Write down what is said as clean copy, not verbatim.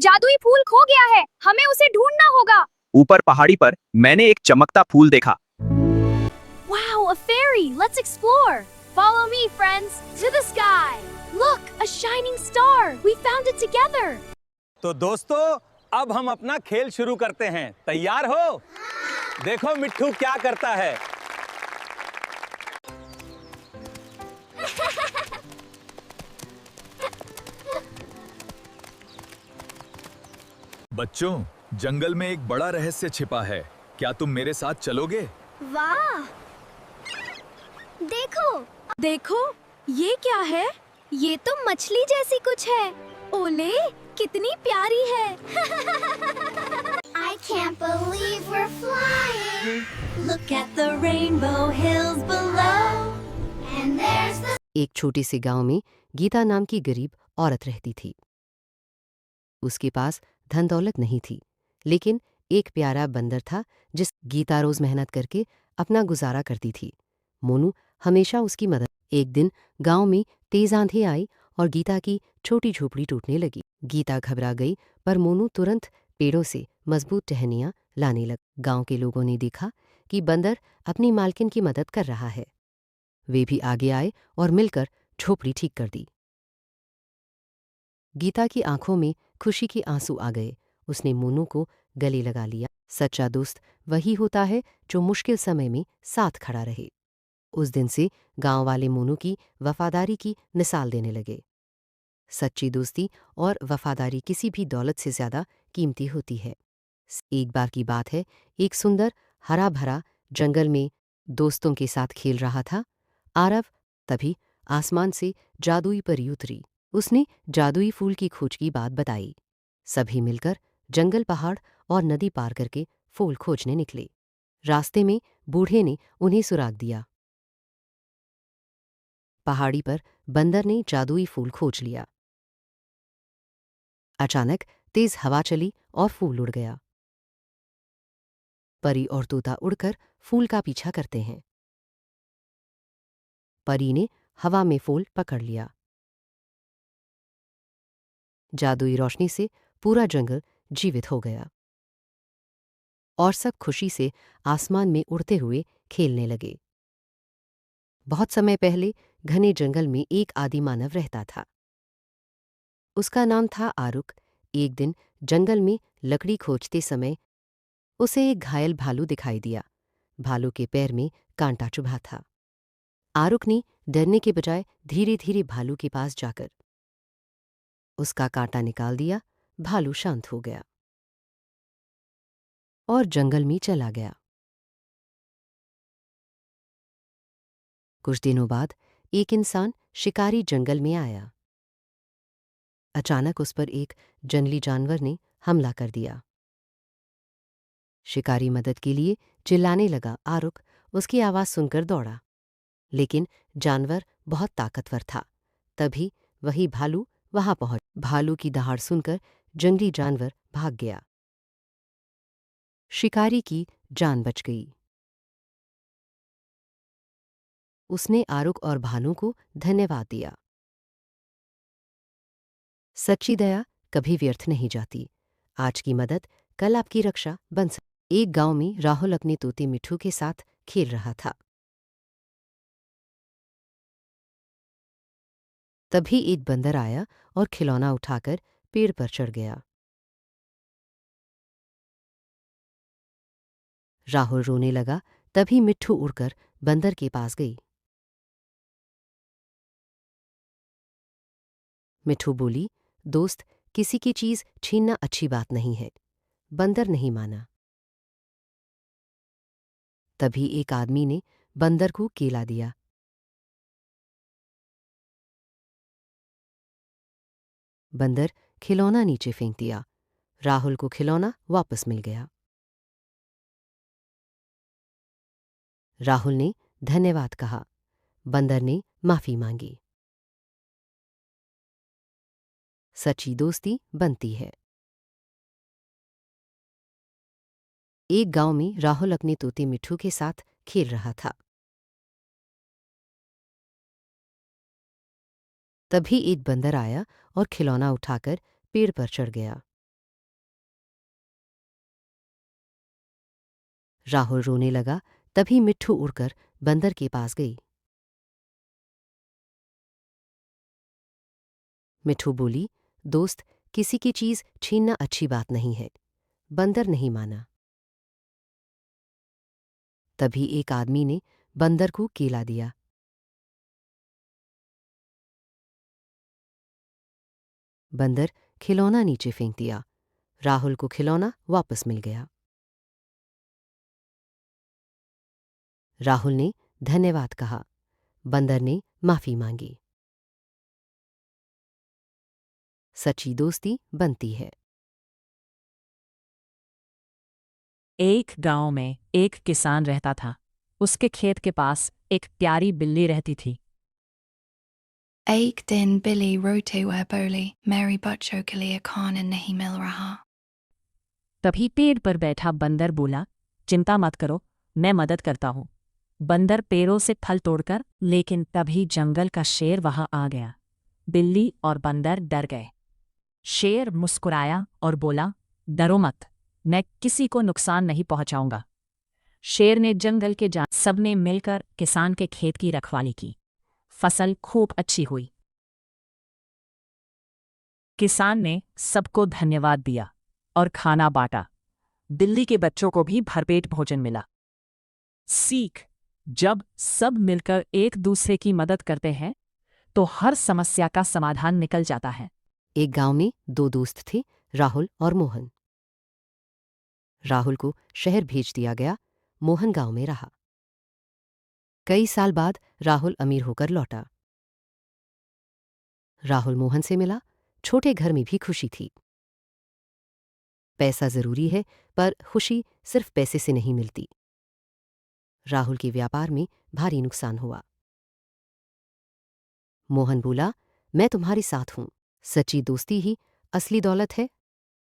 जादुई फूल खो गया है, हमें उसे ढूंढना होगा। ऊपर पहाड़ी पर मैंने एक चमकता फूल देखा। Wow, a fairy! Let's explore. Follow me, friends, to the sky. Look, a shining star. We found it together. तो दोस्तों, अब हम अपना खेल शुरू करते हैं। तैयार हो? देखो मिट्ठू क्या करता है। बच्चों, जंगल में एक बड़ा रहस्य छिपा है। क्या तुम मेरे साथ चलोगे? वाह! देखो, देखो, ये क्या है? ये तो मछली जैसी कुछ है। ओले, कितनी प्यारी है। I can't believe we're flying. Look at the rainbow hills below. And there's the एक छोटे से गांव में गीता नाम की गरीब औरत रहती थी। उसके पास धन दौलत नहीं थी, लेकिन एक प्यारा बंदर था जिस गीता रोज मेहनत करके अपना गुजारा करती थी। मोनू हमेशा उसकी मदद। एक दिन गांव में तेज आंधी आई और गीता की छोटी झोपड़ी टूटने लगी। गीता घबरा गई, पर मोनू तुरंत पेड़ों से मजबूत टहनियां लाने लगा। गांव के लोगों ने देखा कि बंदर अपनी मालकिन की मदद कर रहा है। वे भी आगे आए और मिलकर झोपड़ी ठीक कर दी। गीता की आंखों में खुशी के आंसू आ गए। उसने मोनू को गले लगा लिया। सच्चा दोस्त वही होता है जो मुश्किल समय में साथ खड़ा रहे। उस दिन से गांव वाले मोनू की वफादारी की मिसाल देने लगे। सच्ची दोस्ती और वफादारी किसी भी दौलत से ज्यादा कीमती होती है। एक बार की बात है, एक सुंदर हरा भरा जंगल में दोस्तों के साथ खेल रहा था आरव। तभी आसमान से जादुई परी उतरी। उसने जादुई फूल की खोज की बात बताई। सभी मिलकर जंगल, पहाड़ और नदी पार करके फूल खोजने निकले। रास्ते में बूढ़े ने उन्हें सुराग दिया। पहाड़ी पर बंदर ने जादुई फूल खोज लिया। अचानक तेज हवा चली और फूल उड़ गया। परी और तोता उड़कर फूल का पीछा करते हैं। परी ने हवा में फूल पकड़ लिया। जादुई रोशनी से पूरा जंगल जीवित हो गया और सब खुशी से आसमान में उड़ते हुए खेलने लगे। बहुत समय पहले घने जंगल में एक आदि मानव रहता था। उसका नाम था आरुक। एक दिन जंगल में लकड़ी खोजते समय उसे एक घायल भालू दिखाई दिया। भालू के पैर में कांटा चुभा था। आरुक ने डरने के बजाय धीरे धीरे भालू के पास जाकर उसका कांटा निकाल दिया। भालू शांत हो गया और जंगल में चला गया। कुछ दिनों बाद एक इंसान शिकारी जंगल में आया। अचानक उस पर एक जंगली जानवर ने हमला कर दिया। शिकारी मदद के लिए चिल्लाने लगा। आरुक उसकी आवाज सुनकर दौड़ा, लेकिन जानवर बहुत ताकतवर था। तभी वही भालू वहां पहुंच। भालू की दहाड़ सुनकर जंगली जानवर भाग गया। शिकारी की जान बच गई। उसने आरुक और भालू को धन्यवाद दिया। सच्ची दया कभी व्यर्थ नहीं जाती। आज की मदद कल आपकी रक्षा बन सकती। एक गांव में राहुल अपने तोते मिट्ठू के साथ खेल रहा था। तभी एक बंदर आया और खिलौना उठाकर पेड़ पर चढ़ गया। राहुल रोने लगा। तभी मिट्ठू उड़कर बंदर के पास गई। मिट्ठू बोली, दोस्त, किसी की चीज छीनना अच्छी बात नहीं है। बंदर नहीं माना। तभी एक आदमी ने बंदर को केला दिया। बंदर खिलौना नीचे फेंक दिया। राहुल को खिलौना वापस मिल गया। राहुल ने धन्यवाद कहा। बंदर ने माफी मांगी। सच्ची दोस्ती बनती है। एक गांव में राहुल अपने तोते मिट्ठू के साथ खेल रहा था। तभी एक बंदर आया और खिलौना उठाकर पेड़ पर चढ़ गया। राहुल रोने लगा। तभी मिट्ठू उड़कर बंदर के पास गई। मिट्ठू बोली, दोस्त, किसी की चीज छीनना अच्छी बात नहीं है। बंदर नहीं माना। तभी एक आदमी ने बंदर को केला दिया। बंदर खिलौना नीचे फेंक दिया। राहुल को खिलौना वापस मिल गया। राहुल ने धन्यवाद कहा। बंदर ने माफी मांगी। सच्ची दोस्ती बनती है। एक गांव में एक किसान रहता था। उसके खेत के पास एक प्यारी बिल्ली रहती थी। एक दिन बिल्ली रोते हुए बोली, मेरी बच्चों के लिए खाना नहीं मिल रहा। तभी पेड़ पर बैठा बंदर बोला, चिंता मत करो, मैं मदद करता हूँ। बंदर पेड़ों से फल तोड़कर, लेकिन तभी जंगल का शेर वहां आ गया। बिल्ली और बंदर डर गए। शेर मुस्कुराया और बोला, डरो मत, मैं किसी को नुकसान नहीं पहुंचाऊंगा। शेर ने जंगल के सबने मिलकर किसान के खेत की रखवाली की। फसल खूब अच्छी हुई। किसान ने सबको धन्यवाद दिया और खाना बांटा। बिल्ली के बच्चों को भी भरपेट भोजन मिला। सीख: जब सब मिलकर एक दूसरे की मदद करते हैं तो हर समस्या का समाधान निकल जाता है। एक गांव में दो दोस्त थे, राहुल और मोहन। राहुल को शहर भेज दिया गया। मोहन गांव में रहा। कई साल बाद राहुल अमीर होकर लौटा। राहुल मोहन से मिला। छोटे घर में भी खुशी थी। पैसा जरूरी है, पर खुशी सिर्फ पैसे से नहीं मिलती। राहुल के व्यापार में भारी नुकसान हुआ। मोहन बोला, मैं तुम्हारे साथ हूं। सच्ची दोस्ती ही असली दौलत है।